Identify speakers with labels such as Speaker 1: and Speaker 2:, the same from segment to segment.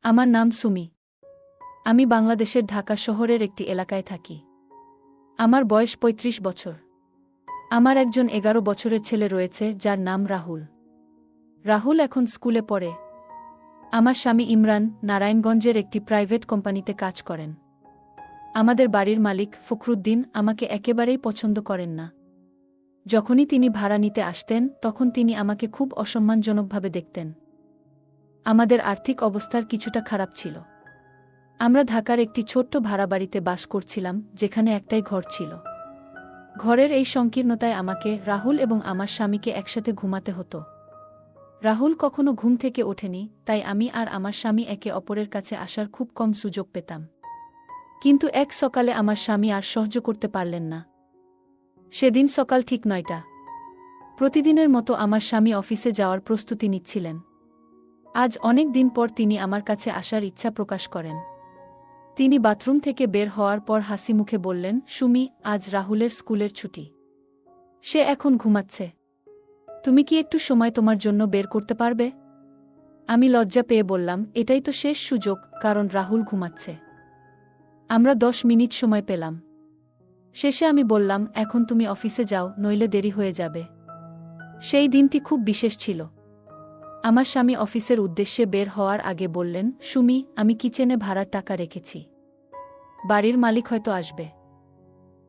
Speaker 1: আমার নাম সুমি। আমি বাংলাদেশের ঢাকা শহরের একটি এলাকায় থাকি। আমার বয়স ৩৫ বছর। আমার একজন ১১ বছরের ছেলে রয়েছে যার নাম রাহুল। রাহুল এখন স্কুলে পড়ে। আমার স্বামী ইমরান নারায়ণগঞ্জের একটি প্রাইভেট কোম্পানিতে কাজ করেন। আমাদের বাড়ির মালিক ফখরুদ্দিন আমাকে একেবারেই পছন্দ করেন না। যখনই তিনি ভাড়া নিতে আসতেন তখন তিনি আমাকে খুব অসম্মানজনকভাবে দেখতেন। আমাদের আর্থিক অবস্থার কিছুটা খারাপ ছিল। আমরা ঢাকার একটি ছোট্ট ভাড়া বাড়িতে বাস করছিলাম, যেখানে একটাই ঘর ছিল। ঘরের এই সংকীর্ণতায় আমাকে, রাহুল এবং আমার স্বামীকে একসাথে ঘুমাতে হতো। রাহুল কখনো ঘুম থেকে ওঠেনি, তাই আমি আর আমার স্বামী একে অপরের কাছে আসার খুব কম সুযোগ পেতাম। কিন্তু এক সকালে আমার স্বামী আর সহ্য করতে পারলেন না। সেদিন সকাল ঠিক ৯টা। প্রতিদিনের মতো আমার স্বামী অফিসে যাওয়ার প্রস্তুতি নিচ্ছিলেন। আজ অনেক দিন পর তিনি আমার কাছে আসার ইচ্ছা প্রকাশ করেন। তিনি বাথরুম থেকে বের হওয়ার পর হাসি মুখে বললেন, সুমি, আজ রাহুলের স্কুলের ছুটি। সে এখন ঘুমাচ্ছে। তুমি কি একটু সময় তোমার জন্য বের করতে পারবে? আমি লজ্জা পেয়ে বললাম, এটাই তো শেষ সুযোগ, কারণ রাহুল ঘুমাচ্ছে। আমরা ১০ মিনিট সময় পেলাম। শেষে আমি বললাম, এখন তুমি অফিসে যাও, নইলে দেরি হয়ে যাবে। সেই দিনটি খুব বিশেষ ছিল। আমার স্বামী অফিসের উদ্দেশ্যে বের হওয়ার আগে বললেন, সুমি, আমি কিচেনে ভাড়ার টাকা রেখেছি। বাড়ির মালিক হয়তো আসবে।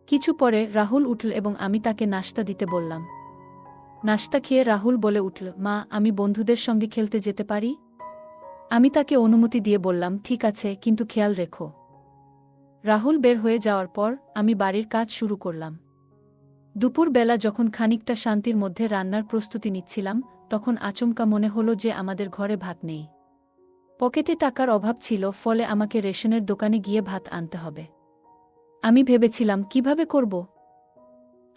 Speaker 1: কিছু পরে রাহুল উঠল এবং আমি তাকে নাশতা দিতে বললাম। নাশতা খেয়ে রাহুল বলে উঠল, মা, আমি বন্ধুদের সঙ্গে খেলতে যেতে পারি? আমি তাকে অনুমতি দিয়ে বললাম, ঠিক আছে, কিন্তু খেয়াল রেখো। রাহুল বের হয়ে যাওয়ার পর আমি বাড়ির কাজ শুরু করলাম। দুপুরবেলা যখন খানিকটা শান্তির মধ্যে রান্নার প্রস্তুতি নিচ্ছিলাম, তখন আচমকা মনে হলো যে আমাদের ঘরে ভাত নেই। পকেটে টাকার অভাব ছিল, ফলে আমাকে রেশনের দোকানে গিয়ে ভাত আনতে হবে। আমি ভেবেছিলাম, কিভাবে করব।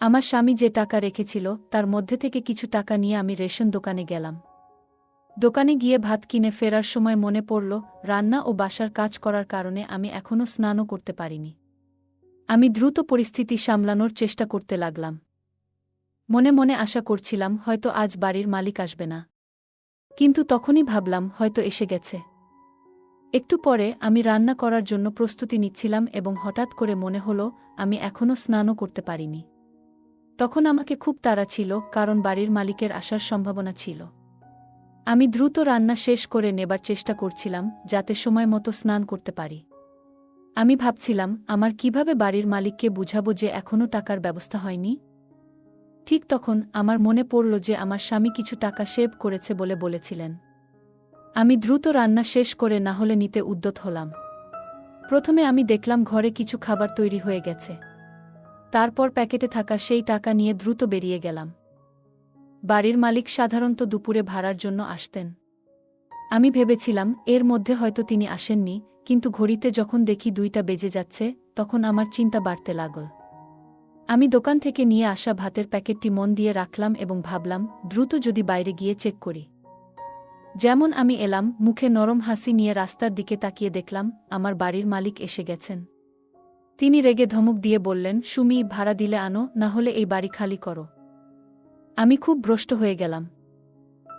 Speaker 1: আমার স্বামী যে টাকা রেখেছিল তার মধ্যে থেকে কিছু টাকা নিয়ে আমি রেশন দোকানে গেলাম। দোকানে গিয়ে ভাত কিনে ফেরার সময় মনে পড়ল, রান্না ও বাসার কাজ করার কারণে আমি এখনও স্নানও করতে পারিনি। আমি দ্রুত পরিস্থিতি সামলানোর চেষ্টা করতে লাগলাম। মনে মনে আশা করছিলাম, হয়তো আজ বাড়ির মালিক আসবে না। কিন্তু তখনই ভাবলাম, হয়তো এসে গেছে। একটু পরে আমি রান্না করার জন্য প্রস্তুতি নিচ্ছিলাম এবং হঠাৎ করে মনে হলো, আমি এখনও স্নানও করতে পারিনি। তখন আমাকে খুব তাড়া ছিল, কারণ বাড়ির মালিকের আসার সম্ভাবনা ছিল। আমি দ্রুত রান্না শেষ করে নেবার চেষ্টা করছিলাম, যাতে সময় মতো স্নান করতে পারি। আমি ভাবছিলাম, আমার কিভাবে বাড়ির মালিককে বুঝাবো যে এখনও টাকার ব্যবস্থা হয়নি। ঠিক তখন আমার মনে পড়ল যে আমার স্বামী কিছু টাকা সেভ করেছে বলে বলেছিলেন। আমি দ্রুত রান্না শেষ করে না হলে নিতে উদ্যত হলাম। প্রথমে আমি দেখলাম ঘরে কিছু খাবার তৈরি হয়ে গেছে। তারপর প্যাকেটে থাকা সেই টাকা নিয়ে দ্রুত বেরিয়ে গেলাম। বাড়ির মালিক সাধারণত দুপুরে ভাড়ার জন্য আসতেন। আমি ভেবেছিলাম, এর মধ্যে হয়তো তিনি আসেননি, কিন্তু ঘড়িতে যখন দেখি ২টা বেজে যাচ্ছে, তখন আমার চিন্তা বাড়তে লাগল। আমি দোকান থেকে নিয়ে আসা ভাতের প্যাকেটটি মন দিয়ে রাখলাম এবং ভাবলাম, দ্রুত যদি বাইরে গিয়ে চেক করি। যেমন আমি এলাম, মুখে নরম হাসি নিয়ে রাস্তার দিকে তাকিয়ে দেখলাম, আমার বাড়ির মালিক এসে গেছেন। তিনি রেগে ধমক দিয়ে বললেন, সুমি, ভাড়া দিলে আনো, না হলে এই বাড়ি খালি করো। আমি খুব ভ্রষ্ট হয়ে গেলাম।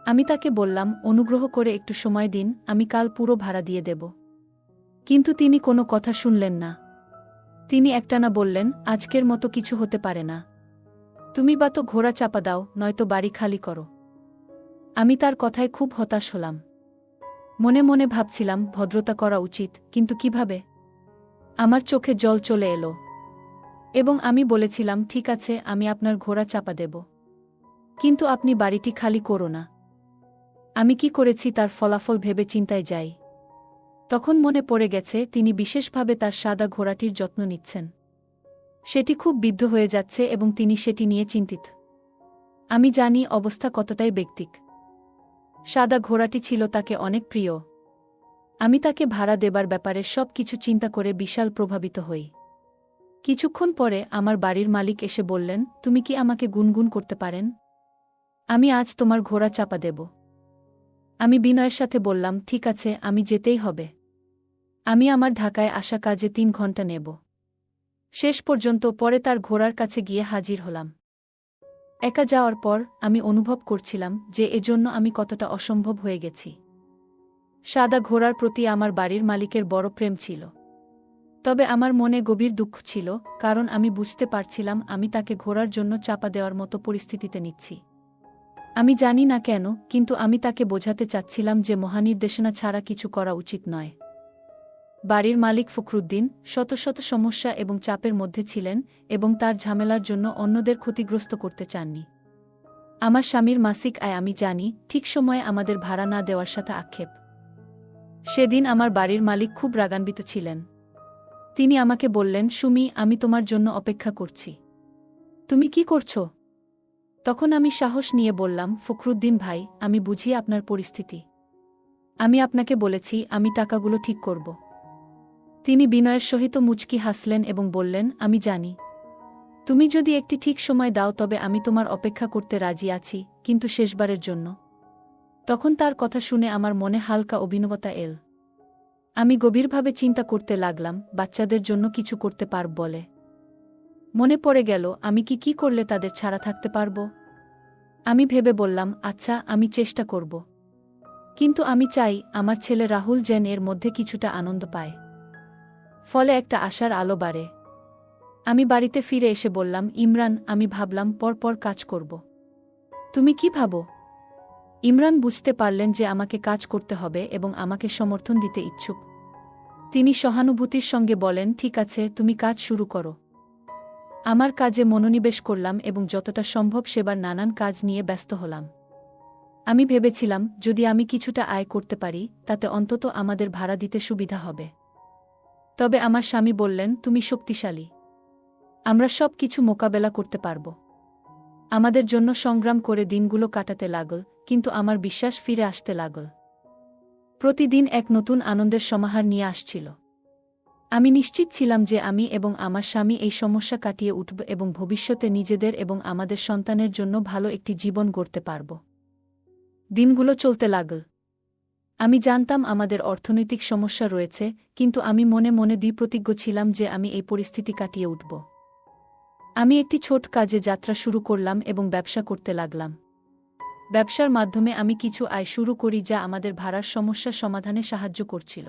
Speaker 1: আমি তাকে বললাম, অনুগ্রহ করে একটু সময় দিন, আমি কাল পুরো ভাড়া দিয়ে দেব। কিন্তু তিনি কোনো কথা শুনলেন না। তিনি একটানা বললেন, আজকের মতো কিছু হতে পারে না। তুমি বা তো ঘোড়া চাপা দাও, নয়তো বাড়ি খালি করো। আমি তার কথায় খুব হতাশ হলাম। মনে মনে ভাবছিলাম, ভদ্রতা করা উচিত, কিন্তু কিভাবে? আমার চোখে জল চলে এলো এবং আমি বলেছিলাম, ঠিক আছে, আমি আপনার ঘোড়া চাপা দেব, কিন্তু আপনি বাড়িটি খালি করো না। আমি কি করেছি তার ফলাফল ভেবে চিন্তায় যাই। তখন মনে পড়ে গেছে, তিনি বিশেষভাবে তার সাদা ঘোড়াটির যত্ন নিচ্ছেন। সেটি খুব বিদ্ধ হয়ে যাচ্ছে এবং তিনি সেটি নিয়ে চিন্তিত। আমি জানি অবস্থা কতটাই ব্যক্তিক। সাদা ঘোড়াটি ছিল তাকে অনেক প্রিয়। আমি তাকে ভাড়া দেবার ব্যাপারে সব কিছু চিন্তা করে বিশাল প্রভাবিত হই। কিছুক্ষণ পরে আমার বাড়ির মালিক এসে বললেন, তুমি কি আমাকে গুনগুন করতে পারেন? আমি আজ তোমার ঘোড়া চাপা দেব। আমি বিনয়ের সাথে বললাম, ঠিক আছে, আমি যেতেই হবে। আমি আমার ঢাকায় আসা কাজে ৩ ঘন্টা নেব। শেষ পর্যন্ত পরে তার ঘোড়ার কাছে গিয়ে হাজির হলাম। একা যাওয়ার পর আমি অনুভব করছিলাম যে এজন্য আমি কতটা অসম্ভব হয়ে গেছি। সাদা ঘোড়ার প্রতি আমার বাড়ির মালিকের বড় প্রেম ছিল। তবে আমার মনে গভীর দুঃখ ছিল, কারণ আমি বুঝতে পারছিলাম আমি তাকে ঘোড়ার জন্য চাপা দেওয়ার মতো পরিস্থিতিতে নিচ্ছি। আমি জানি না কেন, কিন্তু আমি তাকে বোঝাতে চাচ্ছিলাম যে মহানির্দেশনা ছাড়া কিছু করা উচিত নয়। বাড়ির মালিক ফখরুদ্দিন শত শত সমস্যা এবং চাপের মধ্যে ছিলেন এবং তার ঝামেলার জন্য অন্যদের ক্ষতিগ্রস্ত করতে চাননি। আমার স্বামীর মাসিক আয় আমি জানি, ঠিক সময়ে আমাদের ভাড়া না দেওয়ার সাথে আক্ষেপ। সেদিন আমার বাড়ির মালিক খুব রাগান্বিত ছিলেন। তিনি আমাকে বললেন, সুমি, আমি তোমার জন্য অপেক্ষা করছি। তুমি কি করছো? তখন আমি সাহস নিয়ে বললাম, ফখরুদ্দিন ভাই, আমি বুঝি আপনার পরিস্থিতি। আমি আপনাকে বলেছি আমি টাকাগুলো ঠিক করব। তিনি বিনয়ের সহিত মুচকি হাসলেন এবং বললেন, আমি জানি। তুমি যদি একটি ঠিক সময় দাও তবে আমি তোমার অপেক্ষা করতে রাজি আছি, কিন্তু শেষবারের জন্য। তখন তার কথা শুনে আমার মনে হালকা অভিনবতা এল। আমি গভীরভাবে চিন্তা করতে লাগলাম, বাচ্চাদের জন্য কিছু করতে পারব বলে। মনে পড়ে গেল, আমি কি করলে তাদের ছাড়া থাকতে পারব। আমি ভেবে বললাম, আচ্ছা, আমি চেষ্টা করব। কিন্তু আমি চাই আমার ছেলে রাহুল যেন এর মধ্যে কিছুটা আনন্দ পায়। ফলে একটা আশার আলো বাড়ে। আমি বাড়িতে ফিরে এসে বললাম, ইমরান, আমি ভাবলাম পরপর কাজ করব। তুমি কি ভাবো? ইমরান বুঝতে পারলেন যে আমাকে কাজ করতে হবে এবং আমাকে সমর্থন দিতে ইচ্ছুক। তিনি সহানুভূতির সঙ্গে বলেন, ঠিক আছে, তুমি কাজ শুরু করো। আমার কাজে মনোনিবেশ করলাম এবং যতটা সম্ভব সেবার নানান কাজ নিয়ে ব্যস্ত হলাম। আমি ভেবেছিলাম, যদি আমি কিছুটা আয় করতে পারি তাতে অন্তত আমাদের ভাড়া দিতে সুবিধা হবে। তবে আমার স্বামী বললেন, তুমি শক্তিশালী। আমরা সব কিছু মোকাবেলা করতে পারব। আমাদের জন্য সংগ্রাম করে দিনগুলো কাটাতে লাগল, কিন্তু আমার বিশ্বাস ফিরে আসতে লাগল। প্রতিদিন এক নতুন আনন্দের সমাহার নিয়ে আসছিল। আমি নিশ্চিত ছিলাম যে আমি এবং আমার স্বামী এই সমস্যা কাটিয়ে উঠব এবং ভবিষ্যতে নিজেদের এবং আমাদের সন্তানের জন্য ভালো একটি জীবন গড়তে পারব। দিনগুলো চলতে লাগল। আমি জানতাম আমাদের অর্থনৈতিক সমস্যা রয়েছে, কিন্তু আমি মনে মনে দৃঢ়প্রতিজ্ঞ ছিলাম যে আমি এই পরিস্থিতি কাটিয়ে উঠব। আমি একটি ছোট কাজে যাত্রা শুরু করলাম এবং ব্যবসা করতে লাগলাম। ব্যবসার মাধ্যমে আমি কিছু আয় শুরু করি যা আমাদের ভাড়ার সমস্যা সমাধানে সাহায্য করছিল।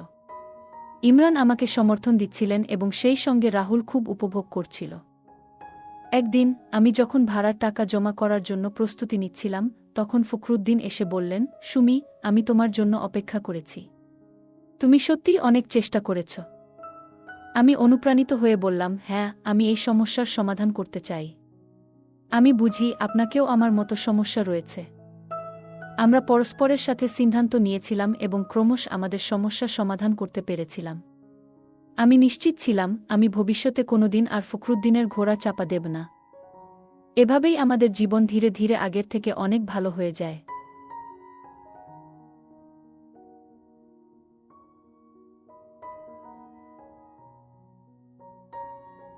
Speaker 1: ইমরান আমাকে সমর্থন দিচ্ছিলেন এবং সেই সঙ্গে রাহুল খুব উপভোগ করছিল। একদিন আমি যখন ভাড়ার টাকা জমা করার জন্য প্রস্তুতি নিচ্ছিলাম, তখন ফখরুদ্দিন এসে বললেন, সুমি, আমি তোমার জন্য অপেক্ষা করেছি। তুমি সত্যিই অনেক চেষ্টা করেছ। আমি অনুপ্রাণিত হয়ে বললাম, হ্যাঁ, আমি এই সমস্যার সমাধান করতে চাই। আমি বুঝি আপনাকেও আমার মতো সমস্যা রয়েছে। আমরা পরস্পরের সাথে সিদ্ধান্ত নিয়েছিলাম এবং ক্রমশ আমাদের সমস্যা সমাধান করতে পেরেছিলাম। আমি নিশ্চিত ছিলাম আমি ভবিষ্যতে কোনোদিন আর ফখরুদ্দিনের ঘোড়া চাপা দেব না। এভাবেই আমাদের জীবন ধীরে ধীরে আগের থেকে অনেক ভালো হয়ে যায়।